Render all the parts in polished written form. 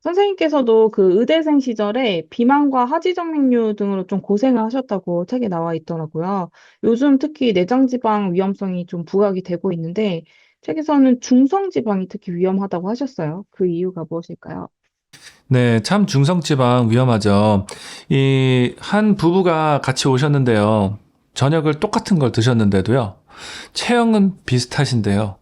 선생님께서도 그 의대생 시절에 비만과 하지정맥류 등으로 좀 고생을 하셨다고 책에 나와 있더라고요. 요즘 특히 내장지방 위험성이 좀 부각이 되고 있는데, 책에서는 중성지방이 특히 위험하다고 하셨어요. 그 이유가 무엇일까요? 네, 참 중성지방 위험하죠. 이 한 부부가 같이 오셨는데요. 저녁을 똑같은 걸 드셨는데도요. 체형은 비슷하신데요.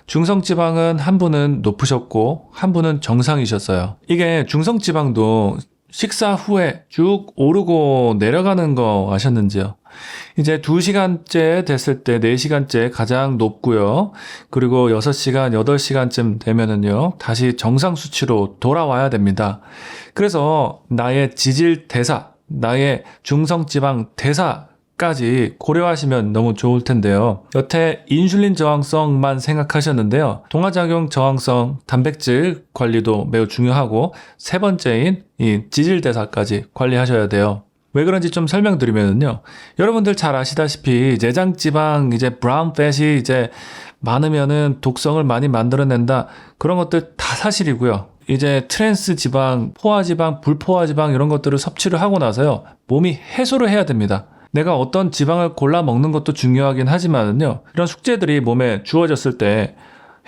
중성지방은 한 분은 높으셨고 한 분은 정상이셨어요. 이게 중성지방도 식사 후에 쭉 오르고 내려가는 거 아셨는지요? 이제 2시간째 됐을 때 4시간째 가장 높고요. 그리고 6시간, 8시간쯤 되면은요. 다시 정상 수치로 돌아와야 됩니다. 그래서 나의 지질 대사, 나의 중성지방 대사까지 고려하시면 너무 좋을 텐데요. 여태 인슐린 저항성만 생각하셨는데요. 동화작용 저항성, 단백질 관리도 매우 중요하고 세 번째인 이 지질 대사까지 관리하셔야 돼요. 왜 그런지 좀 설명드리면요. 여러분들 잘 아시다시피 내장지방 이제 브라운 팻이 이제 많으면은 독성을 많이 만들어낸다. 그런 것들 다 사실이고요. 이제 트랜스 지방, 포화 지방, 불포화 지방 이런 것들을 섭취를 하고 나서요. 몸이 해소를 해야 됩니다. 내가 어떤 지방을 골라 먹는 것도 중요하긴 하지만은요. 이런 숙제들이 몸에 주어졌을 때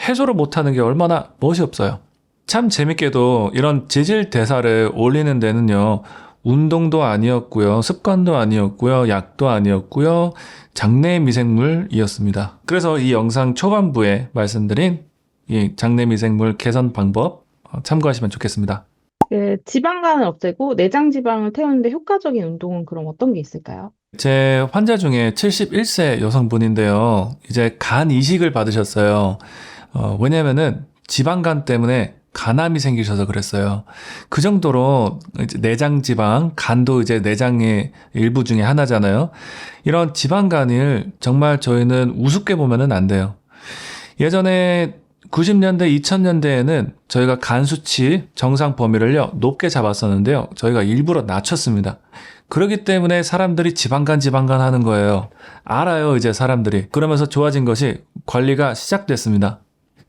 해소를 못하는 게 얼마나 멋이 없어요. 참 재밌게도 이런 지질 대사를 올리는 데는요. 운동도 아니었고요. 습관도 아니었고요. 약도 아니었고요. 장내 미생물이었습니다. 그래서 이 영상 초반부에 말씀드린 이 장내 미생물 개선 방법 참고하시면 좋겠습니다. 그 지방간을 없애고 내장지방을 태우는데 효과적인 운동은 그럼 어떤 게 있을까요? 제 환자 중에 71세 여성분인데요. 이제 간 이식을 받으셨어요. 왜냐면은 지방간 때문에 간암이 생기셔서 그랬어요. 그 정도로 이제 내장 지방, 간도 이제 내장의 일부 중에 하나잖아요. 이런 지방간을 정말 저희는 우습게 보면은 안 돼요. 예전에 90년대, 2000년대에는 저희가 간 수치 정상 범위를요, 높게 잡았었는데요. 저희가 일부러 낮췄습니다. 그렇기 때문에 사람들이 지방간 하는 거예요. 알아요, 이제 사람들이. 그러면서 좋아진 것이 관리가 시작됐습니다.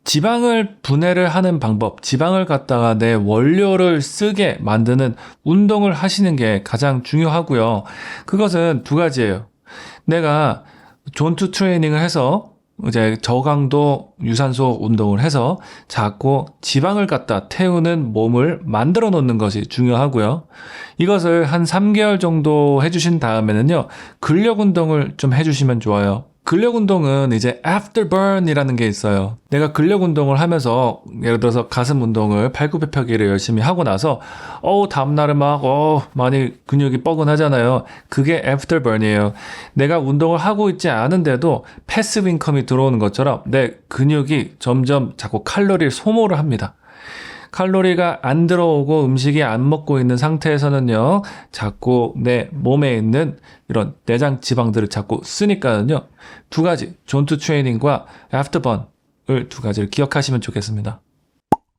지방을 분해를 하는 방법, 지방을 갖다가 내 원료를 쓰게 만드는 운동을 하시는 게 가장 중요하고요. 그것은 두 가지예요. 내가 존투 트레이닝을 해서 이제 저강도 유산소 운동을 해서 자꾸 지방을 갖다 태우는 몸을 만들어 놓는 것이 중요하고요. 이것을 한 3개월 정도 해주신 다음에는요, 근력 운동을 좀 해주시면 좋아요. 근력 운동은 이제 afterburn이라는 게 있어요. 내가 근력 운동을 하면서 예를 들어서 가슴 운동을 팔굽혀펴기를 열심히 하고 나서 다음날은 막 많이 근육이 뻐근하잖아요. 그게 afterburn이에요. 내가 운동을 하고 있지 않은데도 패시브 인컴이 들어오는 것처럼 내 근육이 점점 자꾸 칼로리를 소모를 합니다. 칼로리가 안 들어오고 음식이 안 먹고 있는 상태에서는요, 자꾸 내 몸에 있는 이런 내장 지방들을 자꾸 쓰니까는요, 두 가지, 존투 트레이닝과 애프터번을 두 가지를 기억하시면 좋겠습니다.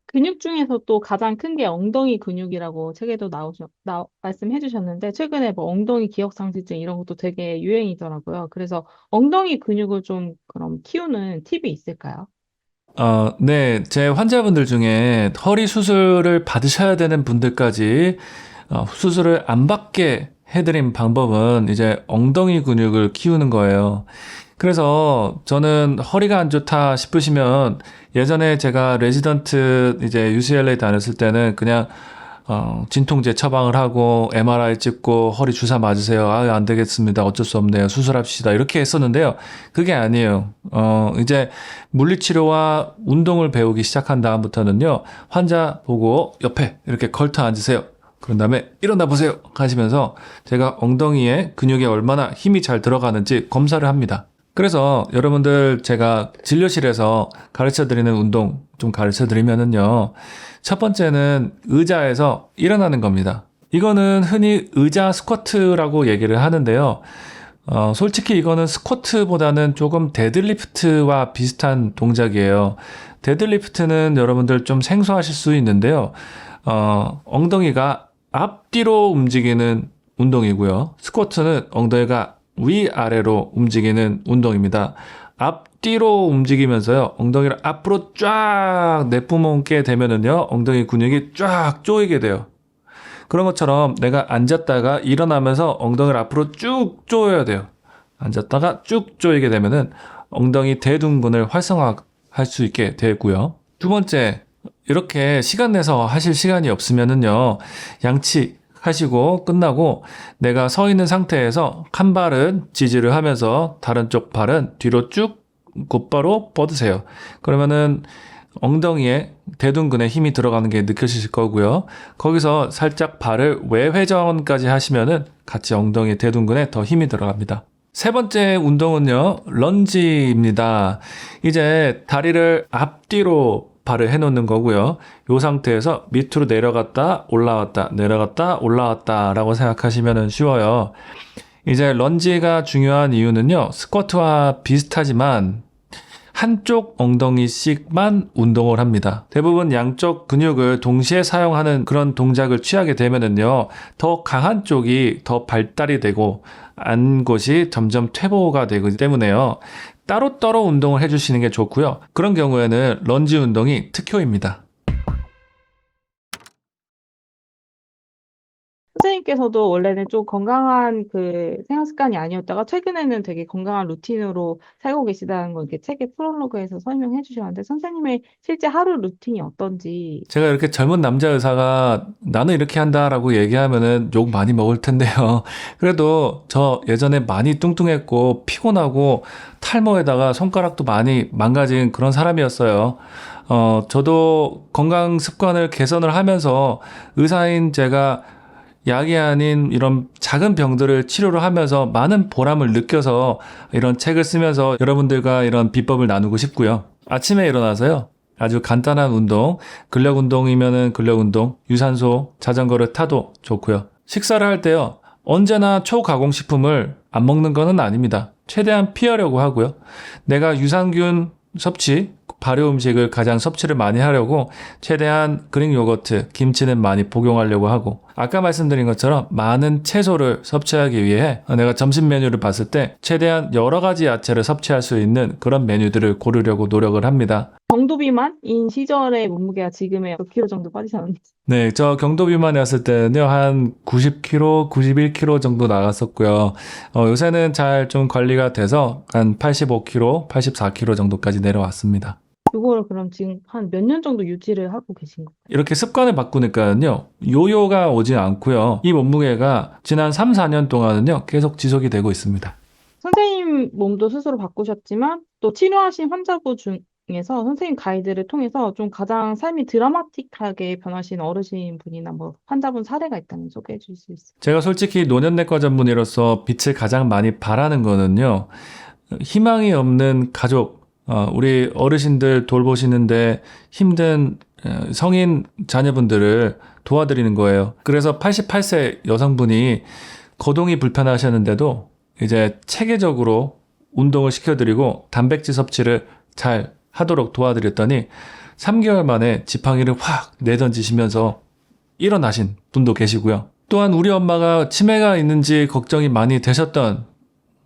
근육 중에서 또 가장 큰 게 엉덩이 근육이라고 책에도 말씀해 주셨는데, 최근에 뭐 엉덩이 기억상실증 이런 것도 되게 유행이더라고요. 그래서 엉덩이 근육을 좀 그럼 키우는 팁이 있을까요? 네, 제 환자분들 중에 허리 수술을 받으셔야 되는 분들까지 수술을 안 받게 해드린 방법은 이제 엉덩이 근육을 키우는 거예요. 그래서 저는 허리가 안 좋다 싶으시면 예전에 제가 레지던트 이제 UCLA 다녔을 때는 그냥 진통제 처방을 하고 MRI 찍고 허리 주사 맞으세요. 안 되겠습니다. 어쩔 수 없네요. 수술합시다. 이렇게 했었는데요. 그게 아니에요. 이제 물리치료와 운동을 배우기 시작한 다음부터는요. 환자 보고 옆에 이렇게 걸터 앉으세요. 그런 다음에 일어나 보세요. 하시면서 제가 엉덩이에 근육에 얼마나 힘이 잘 들어가는지 검사를 합니다. 그래서 여러분들 제가 진료실에서 가르쳐 드리는 운동 좀 가르쳐 드리면은요. 첫 번째는 의자에서 일어나는 겁니다. 이거는 흔히 의자 스쿼트라고 얘기를 하는데요. 솔직히 이거는 스쿼트보다는 조금 데드리프트와 비슷한 동작이에요. 데드리프트는 여러분들 좀 생소하실 수 있는데요. 엉덩이가 앞뒤로 움직이는 운동이고요. 스쿼트는 엉덩이가 위아래로 움직이는 운동입니다. 앞뒤로 움직이면서요. 엉덩이를 앞으로 쫙 내뿜게 되면은요. 엉덩이 근육이 쫙 조이게 돼요. 그런 것처럼 내가 앉았다가 일어나면서 엉덩이를 앞으로 쭉 조여야 돼요. 앉았다가 쭉 조이게 되면은 엉덩이 대둔근을 활성화할 수 있게 되고요. 두 번째, 이렇게 시간 내서 하실 시간이 없으면은요. 양치 하시고 끝나고 내가 서 있는 상태에서 한 발은 지지를 하면서 다른 쪽 발은 뒤로 쭉 곧바로 뻗으세요. 그러면은 엉덩이에 대둔근에 힘이 들어가는 게 느껴지실 거고요. 거기서 살짝 발을 외회전까지 하시면은 같이 엉덩이 대둔근에 더 힘이 들어갑니다. 세 번째 운동은요, 런지입니다. 이제 다리를 앞뒤로 발을 해놓는 거고요. 이 상태에서 밑으로 내려갔다 올라왔다 내려갔다 올라왔다 라고 생각하시면 쉬워요. 이제 런지가 중요한 이유는요, 스쿼트와 비슷하지만 한쪽 엉덩이씩만 운동을 합니다. 대부분 양쪽 근육을 동시에 사용하는 그런 동작을 취하게 되면은요, 더 강한 쪽이 더 발달이 되고 안 곳이 점점 퇴보가 되기 때문에요. 따로따로 운동을 해주시는 게 좋고요. 그런 경우에는 런지 운동이 특효입니다. 선생님께서도 원래는 좀 건강한 그 생활 습관이 아니었다가 최근에는 되게 건강한 루틴으로 살고 계시다는 거 이렇게 책의 프롤로그에서 설명해 주셨는데 선생님의 실제 하루 루틴이 어떤지. 제가 이렇게 젊은 남자 의사가 나는 이렇게 한다라고 얘기하면은 욕 많이 먹을 텐데요. 그래도 저 예전에 많이 뚱뚱했고 피곤하고 탈모에다가 손가락도 많이 망가진 그런 사람이었어요. 저도 건강 습관을 개선을 하면서 의사인 제가 약이 아닌 이런 작은 병들을 치료를 하면서 많은 보람을 느껴서 이런 책을 쓰면서 여러분들과 이런 비법을 나누고 싶고요. 아침에 일어나서요. 아주 간단한 운동, 근력 운동이면은 근력 운동, 유산소, 자전거를 타도 좋고요. 식사를 할 때요. 언제나 초가공식품을 안 먹는 거는 아닙니다. 최대한 피하려고 하고요. 내가 유산균 섭취, 발효 음식을 가장 섭취를 많이 하려고 최대한 그릭 요거트, 김치는 많이 복용하려고 하고 아까 말씀드린 것처럼 많은 채소를 섭취하기 위해 내가 점심 메뉴를 봤을 때 최대한 여러 가지 야채를 섭취할 수 있는 그런 메뉴들을 고르려고 노력을 합니다. 경도 비만인 시절의 몸무게가 지금의 몇 킬로 정도 빠지셨는지. 네, 저 경도 비만이었을 때는요, 한 90kg, 91kg 정도 나갔었고요. 요새는 잘 좀 관리가 돼서 한 85kg, 84kg 정도까지 내려왔습니다. 그거를 그럼 지금 한 몇 년 정도 유지를 하고 계신 거예요? 이렇게 습관을 바꾸니까요, 요요가 오지 않고요, 이 몸무게가 지난 3, 4년 동안은요, 계속 지속이 되고 있습니다. 선생님 몸도 스스로 바꾸셨지만 또 치료하신 환자분 중에서 선생님 가이드를 통해서 좀 가장 삶이 드라마틱하게 변하신 어르신 분이나 뭐 환자분 사례가 있다면 소개해 주실 수 있어요? 제가 솔직히 노년내과 전문의로서 빛을 가장 많이 바라는 거는요, 희망이 없는 가족, 우리 어르신들 돌보시는데 힘든 성인 자녀분들을 도와드리는 거예요. 그래서 88세 여성분이 거동이 불편하셨는데도 이제 체계적으로 운동을 시켜드리고 단백질 섭취를 잘 하도록 도와드렸더니 3개월 만에 지팡이를 확 내던지시면서 일어나신 분도 계시고요. 또한 우리 엄마가 치매가 있는지 걱정이 많이 되셨던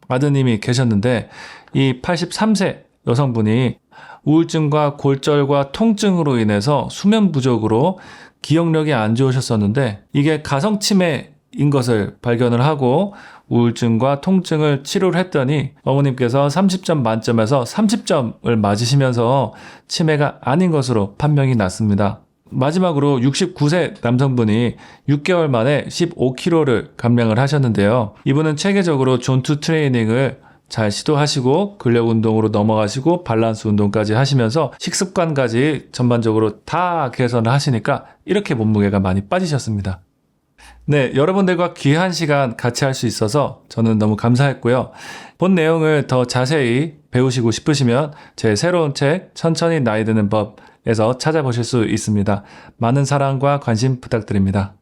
아드님이 계셨는데 이 83세 여성분이 우울증과 골절과 통증으로 인해서 수면 부족으로 기억력이 안 좋으셨었는데 이게 가성치매인 것을 발견을 하고 우울증과 통증을 치료를 했더니 어머님께서 30점 만점에서 30점을 맞으시면서 치매가 아닌 것으로 판명이 났습니다. 마지막으로 69세 남성분이 6개월 만에 15kg를 감량을 하셨는데요. 이분은 체계적으로 존투 트레이닝을 잘 시도하시고 근력 운동으로 넘어가시고 밸런스 운동까지 하시면서 식습관까지 전반적으로 다 개선을 하시니까 이렇게 몸무게가 많이 빠지셨습니다. 네, 여러분들과 귀한 시간 같이 할 수 있어서 저는 너무 감사했고요. 본 내용을 더 자세히 배우시고 싶으시면 제 새로운 책 천천히 나이 드는 법에서 찾아보실 수 있습니다. 많은 사랑과 관심 부탁드립니다.